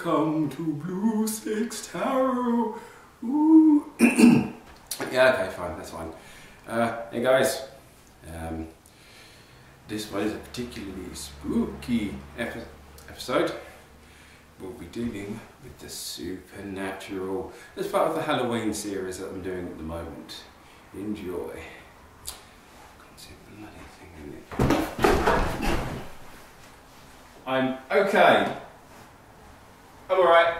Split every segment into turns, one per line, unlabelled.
Welcome to Blue Sicx Tarot. Ooh. Yeah, okay, fine, that's fine. Hey guys, this one is a particularly spooky episode. We'll be dealing with the supernatural as part of the Halloween series that I'm doing at the moment. Enjoy. Can't see a bloody thing in it. I'm okay. I'm alright.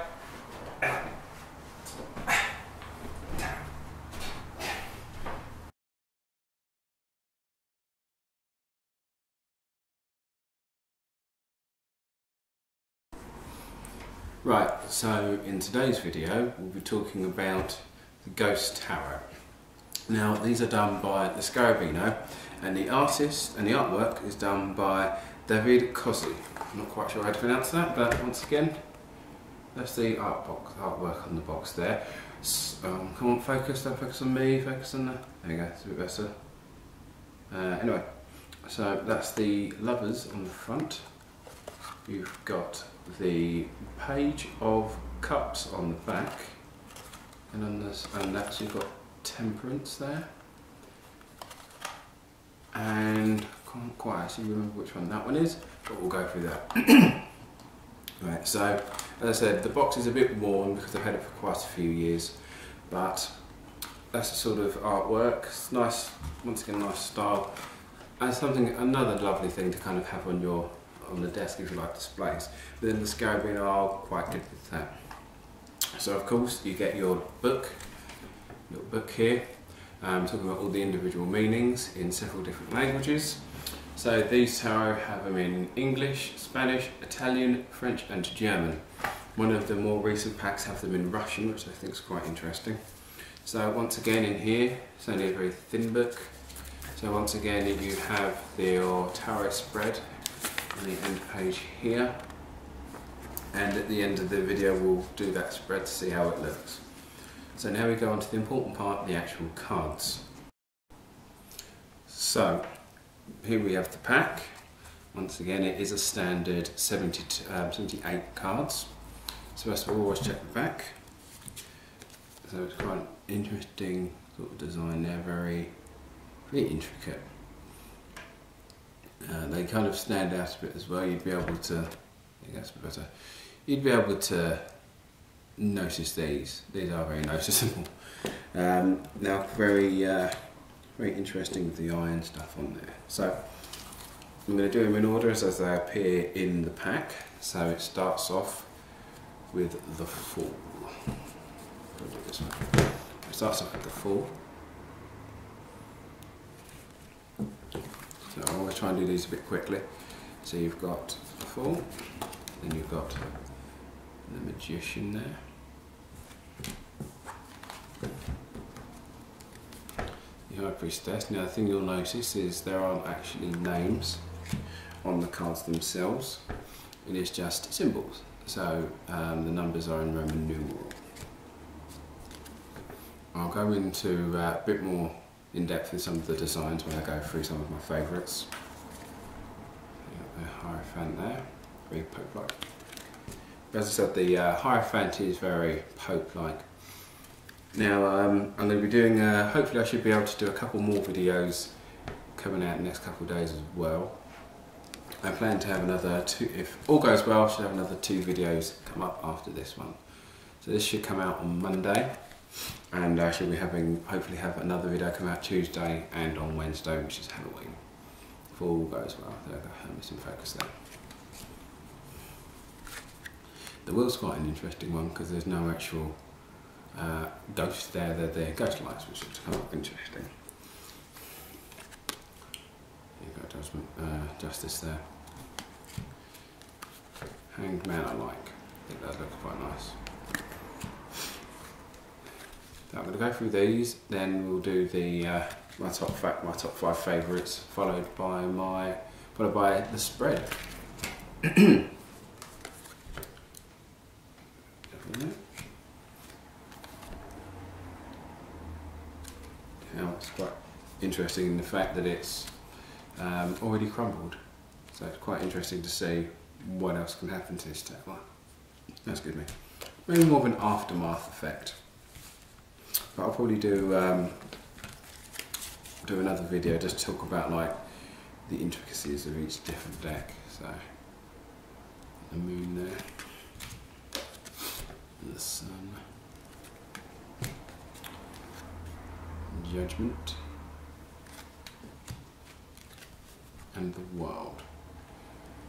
Right, so in today's video we'll be talking about the Ghost Tarot. Now these are done by the Scarabino, and the artist and the artwork is done by David Cosi. I'm not quite sure how to pronounce that, but once again, that's the artwork on the box there. Come on, focus, don't focus on me, focus on that. There you go, it's a bit better. Anyway, so that's the lovers on the front. You've got the Page of Cups on the back, and on this, and that's, you've got Temperance there, and I can't quite actually remember which one that one is, but we'll go through that. Right, so as I said, the box is a bit worn because I've had it for quite a few years, but that's the sort of artwork. It's nice, once again, nice style, and another lovely thing to kind of have on the desk if you like displays. But then the Scarabino are quite good with that. So of course you get your little book here, talking about all the individual meanings in several different languages. So these tarot have them in English, Spanish, Italian, French and German. One of the more recent packs have them in Russian, which I think is quite interesting. So once again in here, it's only a very thin book. So once again you have your tarot spread on the end page here, and at the end of the video we'll do that spread to see how it looks. So now we go on to the important part, the actual cards. So here we have the pack. Once again it is a standard 78 cards. So first of all, always check the back. So it's quite an interesting sort of design there, very intricate. They kind of stand out a bit as well. You'd be able to, I think that's a bit better. You'd be able to notice these. These are very noticeable. Now very interesting with the eye and stuff on there. So I'm going to do them in order as they appear in the pack. So it starts off with the Fool. I'll do this one. It starts off with the Fool. So I always try and do these a bit quickly. So you've got the Fool, then you've got the Magician there. The High Priestess. Now the thing you'll notice is there aren't actually names on the cards themselves. It is just symbols. So the numbers are in Roman numeral. I'll go into a bit more in depth with some of the designs when I go through some of my favourites. The Hierophant there, very Pope-like. As I said, the Hierophant is very Pope-like. Now I'm going to be doing, hopefully I should be able to do a couple more videos coming out in the next couple of days as well. I plan to have another two, if all goes well, I should have another 2 videos come up after this one. So this should come out on Monday. And I should be hopefully have another video come out Tuesday and on Wednesday, which is Halloween. If all goes well. There we go, I'm missing focus there. The wheel's quite an interesting one because there's no actual ghost there, they're ghost lights, which is kind of interesting. You've got Justice there. Hanged Man I like. I think that looks quite nice. So I'm going to go through these, then we'll do the my top 5 favourites, followed by the spread. Now it's quite interesting in the fact that it's already crumbled, so it's quite interesting to see what else can happen to this table. That's good, mate. Maybe more of an aftermath effect. But I'll probably do another video just to talk about like the intricacies of each different deck. So the moon there, and the sun, judgment, and the world.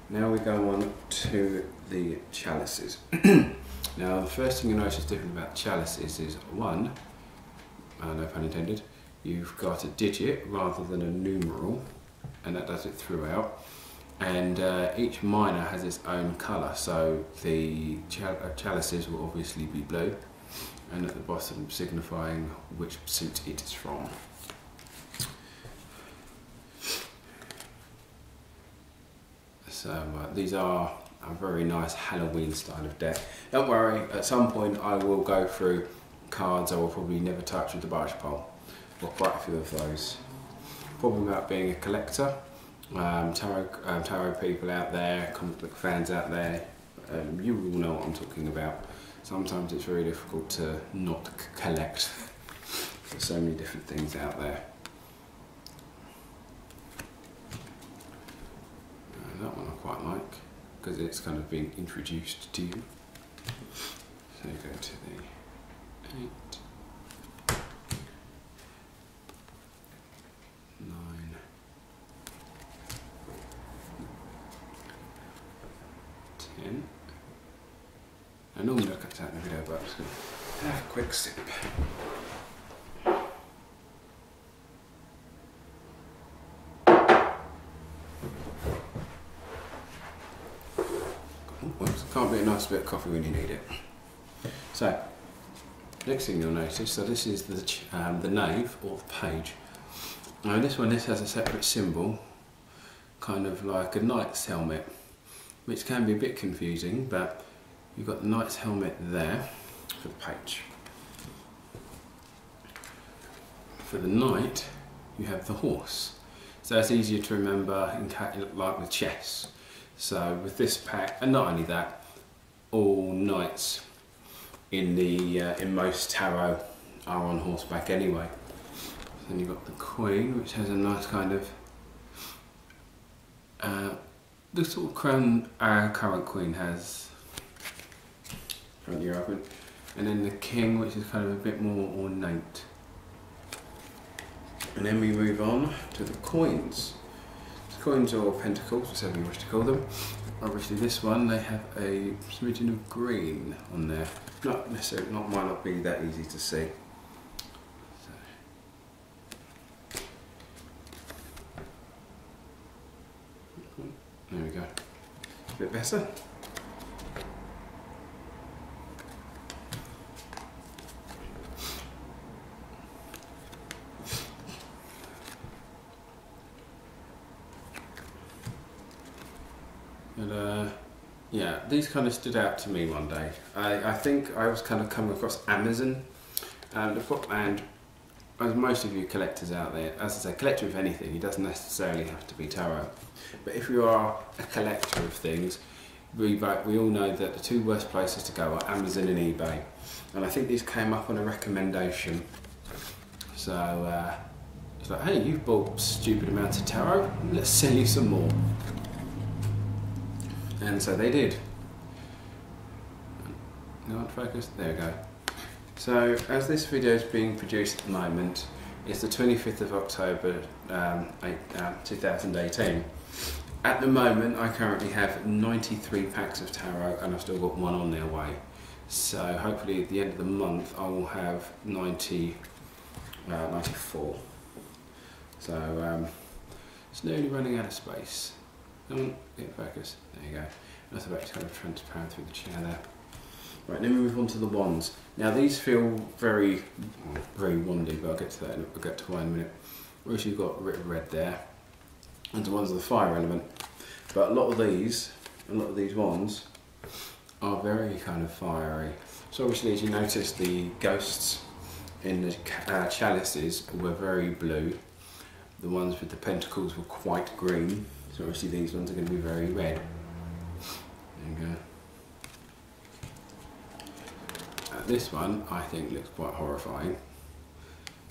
Now we go on to the chalices. Now the first thing you notice different about chalices is one, no pun intended, you've got a digit rather than a numeral, and that does it throughout. And each minor has its own colour, so the chalices will obviously be blue, and at the bottom signifying which suit it is from. So these are a very nice Halloween style of deck. Don't worry, at some point I will go through cards I will probably never touch with the barge pole. Got quite a few of those. Problem about being a collector, tarot people out there, comic book fans out there, you all know what I'm talking about. Sometimes it's very difficult to not collect. There's so many different things out there. That one I quite like, because it's kind of being introduced to you. So you go to the 8, 9, 10. I normally look at that in the video, but I'm just going to have a quick sip. Can't be a nice bit of coffee when you need it. So, next thing you'll notice, so this is the knave or the page. Now this has a separate symbol, kind of like a knight's helmet, which can be a bit confusing, but you've got the knight's helmet there for the page. For the knight, you have the horse. So it's easier to remember like with chess. So with this pack, and not only that, all knights in most tarot are on horseback anyway. Then you've got the Queen, which has a nice kind of the sort of crown our current Queen has, front year open, and then the King, which is kind of a bit more ornate. And then we move on to the coins. The coins or pentacles, whichever you wish to call them. Obviously this one, they have a smidgen of green on there. Not necessarily, might not be that easy to see. So. There we go. A bit better. And yeah, these kind of stood out to me one day. I think I was kind of coming across Amazon, and as most of you collectors out there, as I say, collector of anything, it doesn't necessarily have to be tarot. But if you are a collector of things, we all know that the two worst places to go are Amazon and eBay. And I think these came up on a recommendation. So it's like, hey, you've bought stupid amounts of tarot, let's sell you some more. And so they did. Not focused, there we go. So as this video is being produced at the moment, it's the 25th of October 2018. At the moment I currently have 93 packs of tarot, and I've still got one on their way. So hopefully at the end of the month I will have 94. So it's nearly running out of space. Get focus. There you go. That's about kind of transparent through the chair there. Right, then we move on to the wands. Now these feel very wandy, but I'll get to that. I'll get to why in a minute. Whereas you've got red there, and the ones of the fire element. But a lot of these wands are very kind of fiery. So obviously, as you notice, the ghosts in the chalices were very blue. The ones with the pentacles were quite green. So obviously these ones are going to be very red. There you go. This one I think looks quite horrifying,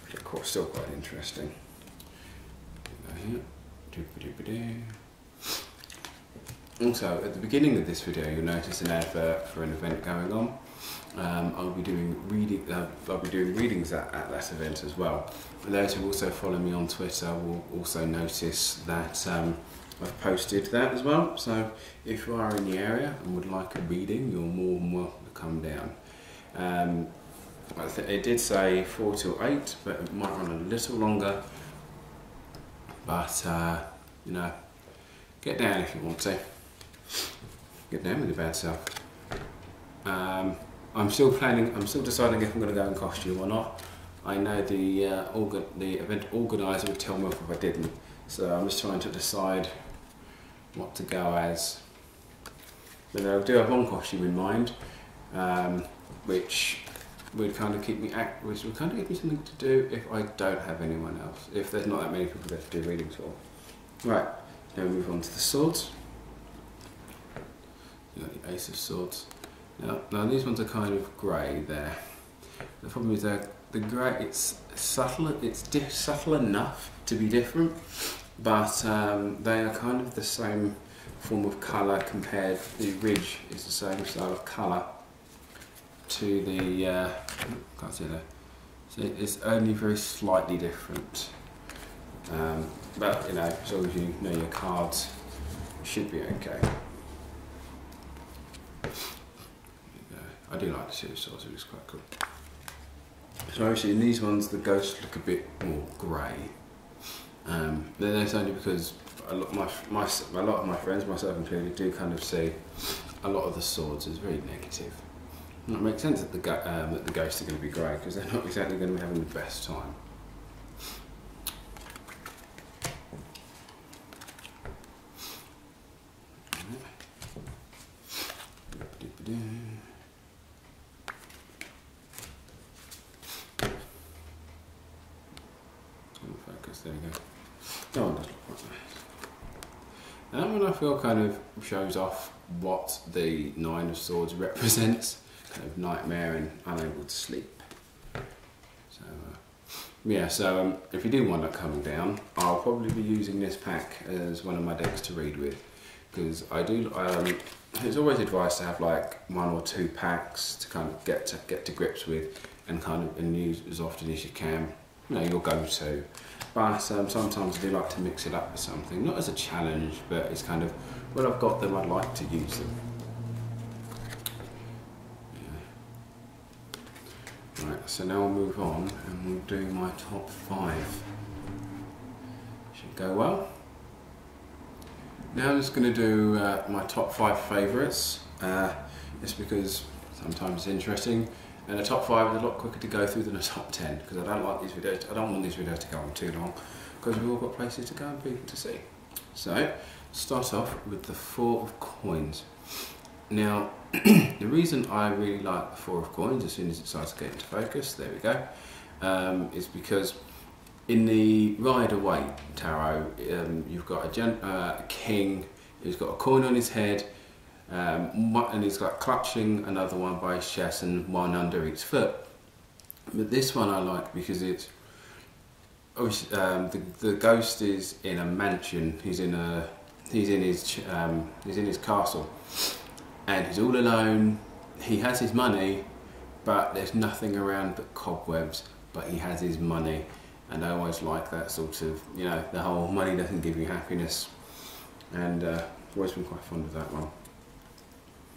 but of course still quite interesting. Also, at the beginning of this video, you'll notice an advert for an event going on. I'll be doing readings at that event as well. And those who also follow me on Twitter will also notice that I've posted that as well. So if you are in the area and would like a reading, you're more than welcome to come down. It did say 4 till 8, but it might run a little longer. But you know, get down if you want to. Get down with your bad self. I'm still deciding if I'm going to go in costume or not. I know the event organiser would tell me off if I didn't, so I'm just trying to decide what to go as. But I do have one costume in mind, which would kind of keep me something to do if I don't have anyone else. If there's not that many people there to do readings for. Right, now we move on to the swords. You got the Ace of Swords. Now these ones are kind of grey there. The problem is that the grey, it's subtle enough to be different, but they are kind of the same form of colour compared. The ridge is the same style of colour to the can't see there. So it's only very slightly different. But you know, as long as you know your cards, it should be okay. I do like the Two of Swords, it looks quite cool. So obviously in these ones the ghosts look a bit more grey. Then that's only because a lot of my friends, myself included, do kind of see a lot of the swords as very negative. And it makes sense that the ghosts are going to be grey, because they're not exactly going to be having the best time. There we go. That one does look quite nice. That one I feel kind of shows off what the Nine of Swords represents. Kind of nightmare and unable to sleep. So yeah, so if you do want that coming down, I'll probably be using this pack as one of my decks to read with, because I do. It's always advised to have like 1 or 2 packs to kind of get to grips with, and use as often as you can. You know, your go-to. But sometimes I do like to mix it up with something, not as a challenge, but it's kind of, when I've got them, I'd like to use them. Yeah. Right, so now we'll move on and we'll do my top 5. Should go well. Now I'm just going to do my top 5 favourites, just because sometimes it's interesting. And the top 5 is a lot quicker to go through than a top 10, because I don't like these videos. I don't want these videos to go on too long, because we've all got places to go and people to see. So, start off with the 4 of Coins. Now, the reason I really like the 4 of Coins, as soon as it starts to get into focus, there we go, is because in the Rider-Waite tarot, you've got a king who's got a coin on his head, and he's like clutching another one by his chest and one under each foot. But this one I like because it's obviously the ghost is in a mansion. He's in his castle, and he's all alone. He has his money, but there's nothing around but cobwebs. But he has his money, and I always like that sort of, you know, the whole money doesn't give you happiness, and I've always been quite fond of that one.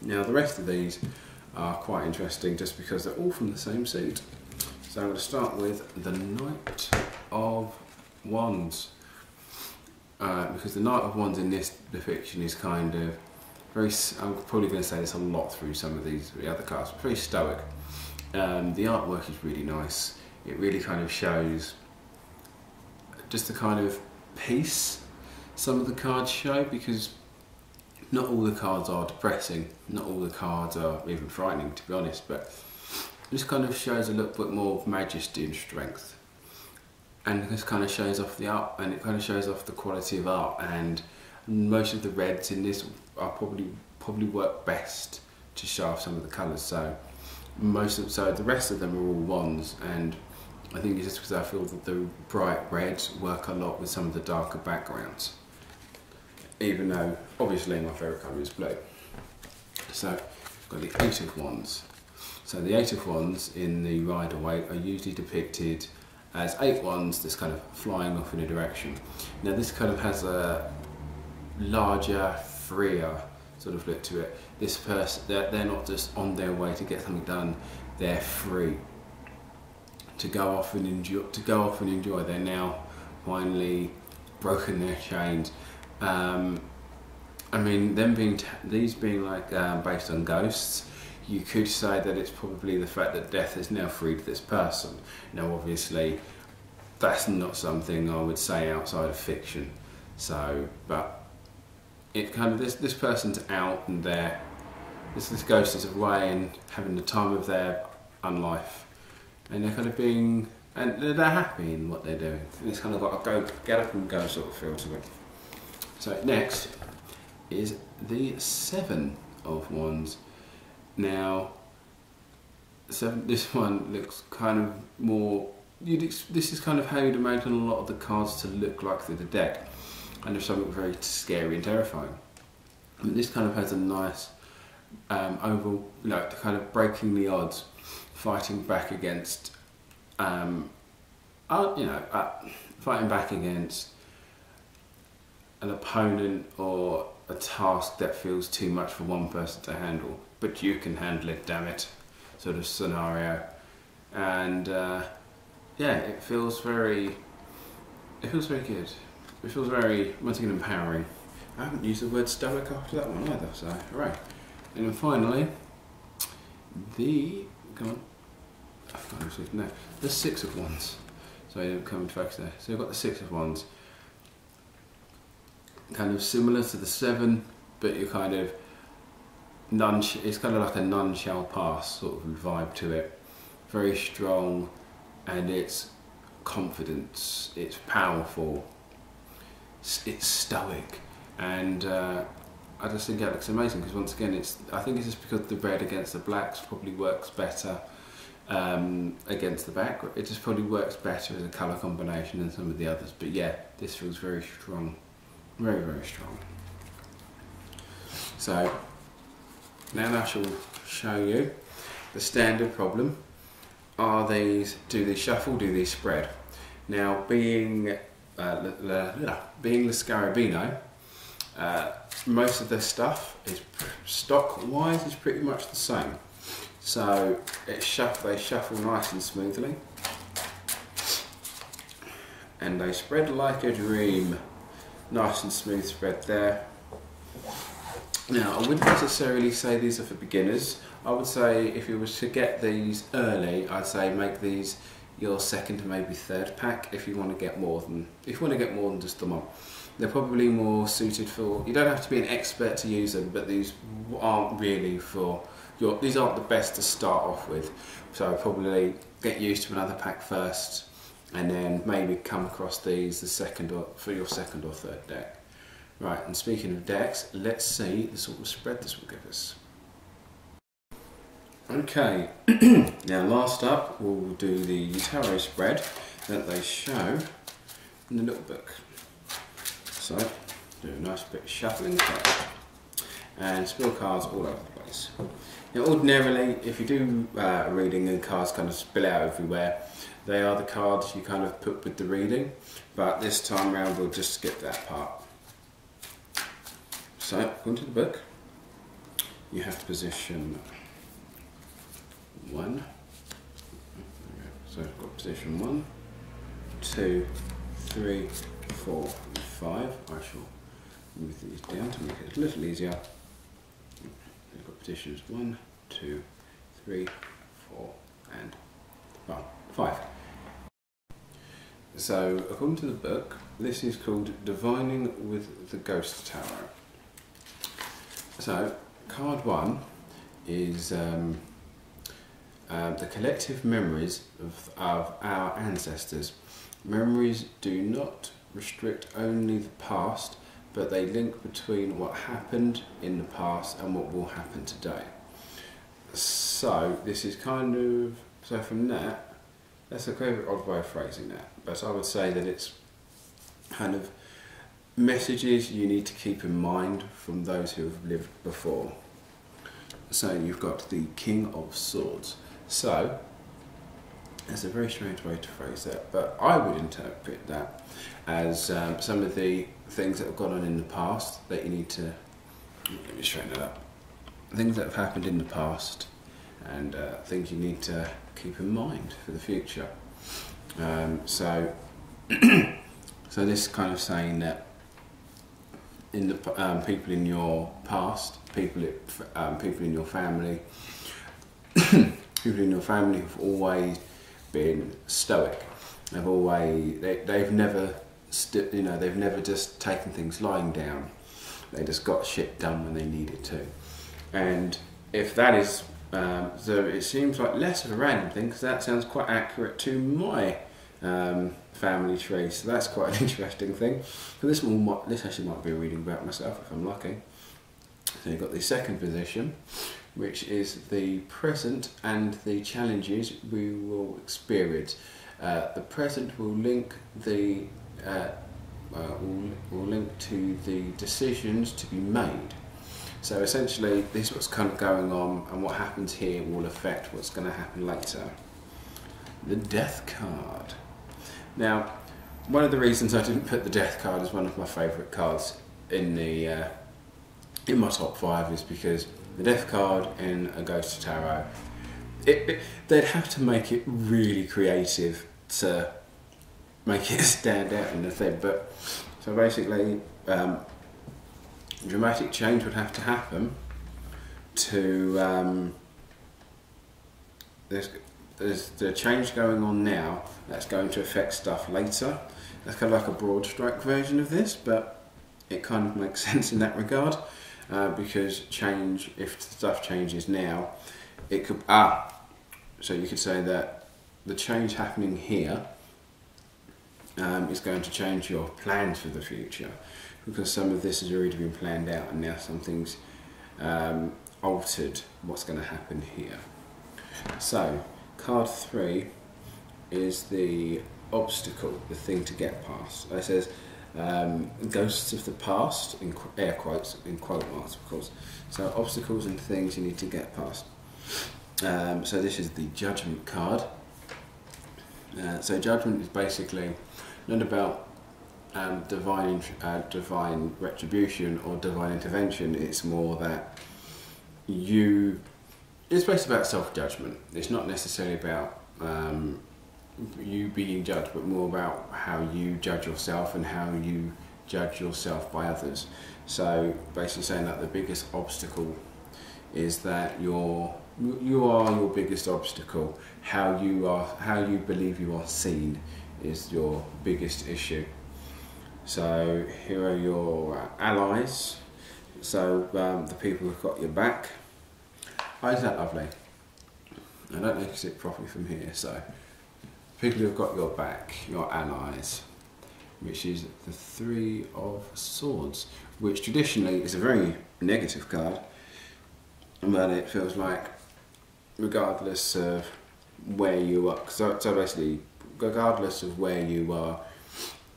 Now the rest of these are quite interesting just because they're all from the same suit. So I'm going to start with the Knight of Wands. Because the Knight of Wands in this depiction is kind of very, I'm probably going to say this a lot through some of the other cards, but very stoic. The artwork is really nice. It really kind of shows just the kind of peace some of the cards show, because not all the cards are depressing, not all the cards are even frightening, to be honest, but it just kind of shows a little bit more of majesty and strength. And this kind of shows off the art, and it kind of shows off the quality of art, and most of the reds in this are probably work best to show off some of the colours. So So the rest of them are all ones, and I think it's just because I feel that the bright reds work a lot with some of the darker backgrounds, even though obviously my favourite colour is blue. So I've got the 8 of Wands. So the 8 of Wands in the Rider-Waite are usually depicted as 8 wands that's kind of flying off in a direction. Now this kind of has a larger, freer sort of look to it. This person, they're not just on their way to get something done, they're free to go off and enjoy. They're now finally broken their chains. I mean, these being like based on ghosts, you could say that it's probably the fact that death has now freed this person. Now obviously that's not something I would say outside of fiction, so, but it kind of, this person's out and this ghost is away and having the time of their life, and they're kind of being, and they're happy in what they're doing, and it's kind of got a get up and go sort of feel to it. So next is the 7 of Wands. Now, this one looks kind of more, this is kind of how you'd imagine a lot of the cards to look like through the deck, and there's something very scary and terrifying. And this kind of has a nice overall, like kind of breaking the odds, fighting back against, fighting back against an opponent or a task that feels too much for one person to handle, but you can handle it, damn it, sort of scenario. And yeah, it feels very good. It feels very, once again, empowering. I haven't used the word stoic after that one either, so hooray. And then finally, the 6 of Wands. So I didn't come into focus there. So I've got the 6 of Wands. Kind of similar to the 7, but you're kind of it's kind of like a none shall pass sort of vibe to it. Very strong, and it's confidence, it's powerful, it's stoic, and I just think that looks amazing, because once again, I think it's just because the red against the blacks probably works better against the back. It just probably works better as a colour combination than some of the others, but yeah, this feels very strong. Very, very strong. So now I shall show you the standard problem. Do these shuffle, do these spread? Now being Lascarabino, most of the stuff is stock wise is pretty much the same. So they shuffle nice and smoothly, and they spread like a dream. Nice and smooth spread there. Now, I wouldn't necessarily say these are for beginners. I would say if you was to get these early, I'd say make these your second to maybe third pack if you want to get more than just the one. They're probably more suited for, you don't have to be an expert to use them, but these aren't really for these aren't the best to start off with. So I'd probably get used to another pack first, and then maybe come across these for your second or third deck. Right, and speaking of decks, let's see the sort of spread this will give us. Okay, now last up we'll do the tarot spread that they show in the little book. So, do a nice bit of shuffling first, and spill cards all over the place. Now ordinarily, if you do a reading and cards kind of spill out everywhere, they are the cards you kind of put with the reading, but this time round we'll just skip that part. So, according to the book, you have to position 1. So I've got position 1, 2, 3, 4, and 5. I shall move these down to make it a little easier. I've got positions 1, 2, 3, 4, and 5. So, according to the book, this is called Divining with the Ghost Tarot. So, card 1 is the collective memories of our ancestors. Memories do not restrict only the past, but they link between what happened in the past and what will happen today. So this is kind of, so from that, that's a very odd way of phrasing that, but I would say that it's kind of messages you need to keep in mind from those who have lived before. So you've got the King of Swords. So that's a very strange way to phrase that, but I would interpret that as some of the things that have gone on in the past that you need to, let me straighten it up, things that have happened in the past and things you need to keep in mind for the future. So so this kind of saying that in the people in your past, people in your family, people in your family have always been stoic. They've never they've never just taken things lying down. They just got shit done when they needed to. And if that is so, it seems like less of a random thing, because that sounds quite accurate to my family tree. So that's quite an interesting thing. So this actually might be a reading about myself if I'm lucky. So you've got the second position, which is the present and the challenges we will experience. The present will link the will link to the decisions to be made. So essentially, this is what's kind of going on, and what happens here will affect what's going to happen later. The Death card. Now, one of the reasons I didn't put the Death card as one of my favourite cards in the in my top 5 is because the Death card in a Ghost Tarot, they'd have to make it really creative to make it stand out in the thing. But so basically, dramatic change would have to happen to there's the change going on now that's going to affect stuff later. That's kind of like a broad stroke version of this, but it kind of makes sense in that regard, because change, if stuff changes now, it could so you could say that the change happening here is going to change your plans for the future, because some of this has already been planned out and now something's altered what's going to happen here. So card 3 is the obstacle, the thing to get past. It says ghosts of the past, in air quotes, in quote marks of course. So obstacles and things you need to get past. So this is the Judgment card. So Judgment is basically not about divine retribution or divine intervention. It's more that it's basically about self-judgment. It's not necessarily about you being judged, but more about how you judge yourself and how you judge yourself by others. So basically saying that the biggest obstacle is that you are your biggest obstacle. How you believe you are seen is your biggest issue. So here are your allies. So the people who've got your back. Oh, isn't that lovely? I don't know if you can see it properly from here. So people who've got your back, your allies, which is the 3 of Swords, which traditionally is a very negative card, but it feels like regardless of where you are, so basically regardless of where you are,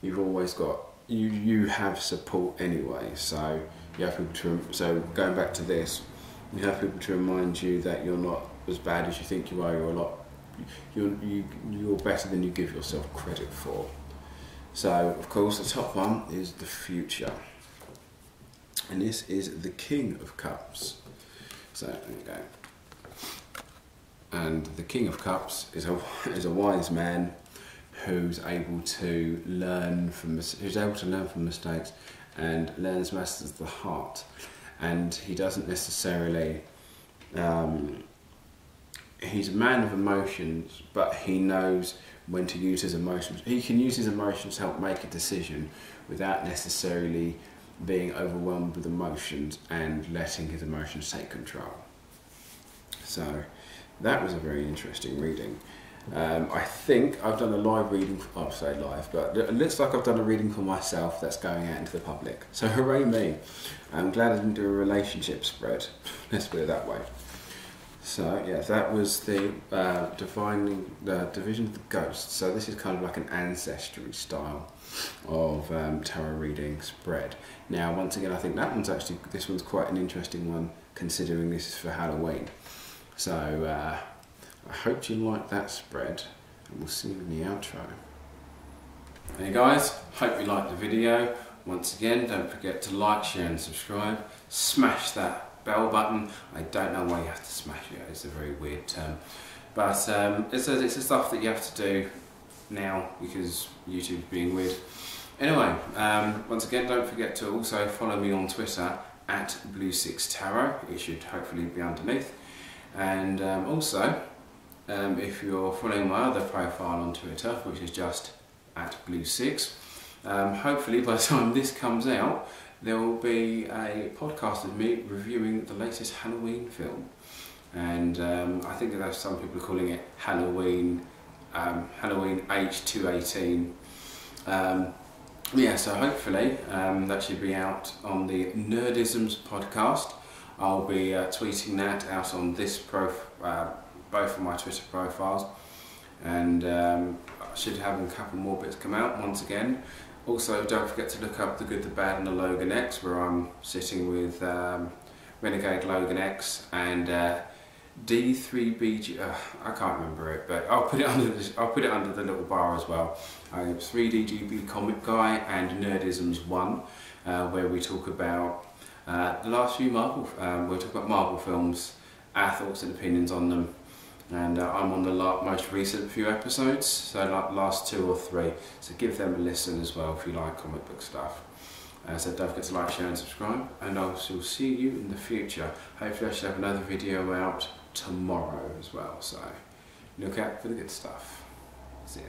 you've always got, you have support anyway. So you have people to, so going back to this, you have people to remind you that you're not as bad as you think you are. You're better than you give yourself credit for. So of course the top one is the future, and this is the King of Cups. So there you go. And the King of Cups is a wise man who's able to learn from mistakes and learns masters of the heart. And he doesn't necessarily, he's a man of emotions, but he knows when to use his emotions. He can use his emotions to help make a decision without necessarily being overwhelmed with emotions and letting his emotions take control. So that was a very interesting reading. I think I've done a live reading, I'll say live, but it looks like I've done a reading for myself that's going out into the public. So hooray me. I'm glad I didn't do a relationship spread, let's put it that way. So yeah, that was the Division of the Ghosts. So this is kind of like an ancestry style of tarot reading spread. Now once again, I think this one's quite an interesting one, considering this is for Halloween. So I hope you like that spread, and we'll see you in the outro. Hey guys, hope you liked the video. Once again, don't forget to like, share and subscribe. Smash that bell button. I don't know why you have to smash it, it's a very weird term. But it's the stuff that you have to do now because YouTube's being weird. Anyway, once again, don't forget to also follow me on Twitter at Sicx Tarot. It should hopefully be underneath. And also, if you're following my other profile on Twitter, which is just at Sicx, hopefully by the time this comes out, there will be a podcast of me reviewing the latest Halloween film. And I think that some people are calling it Halloween H218. Yeah, so hopefully that should be out on the Nerdisms podcast. I'll be tweeting that out on this both of my Twitter profiles, and I should have a couple more bits come out once again. Also, don't forget to look up The Good, the Bad and the Logan X, where I'm sitting with Renegade Logan X and D3BG. I can't remember it, but I'll put it under the little bar as well. 3DGB Comic Guy and Nerdisms 1, where we talk about the last few Marvel. We'll talk about Marvel films, our thoughts and opinions on them. And I'm on the most recent few episodes, so like last 2 or 3, so give them a listen as well if you like comic book stuff. So don't forget to like, share and subscribe, and I shall see you in the future. Hopefully I should have another video out tomorrow as well, so look out for the good stuff. See ya.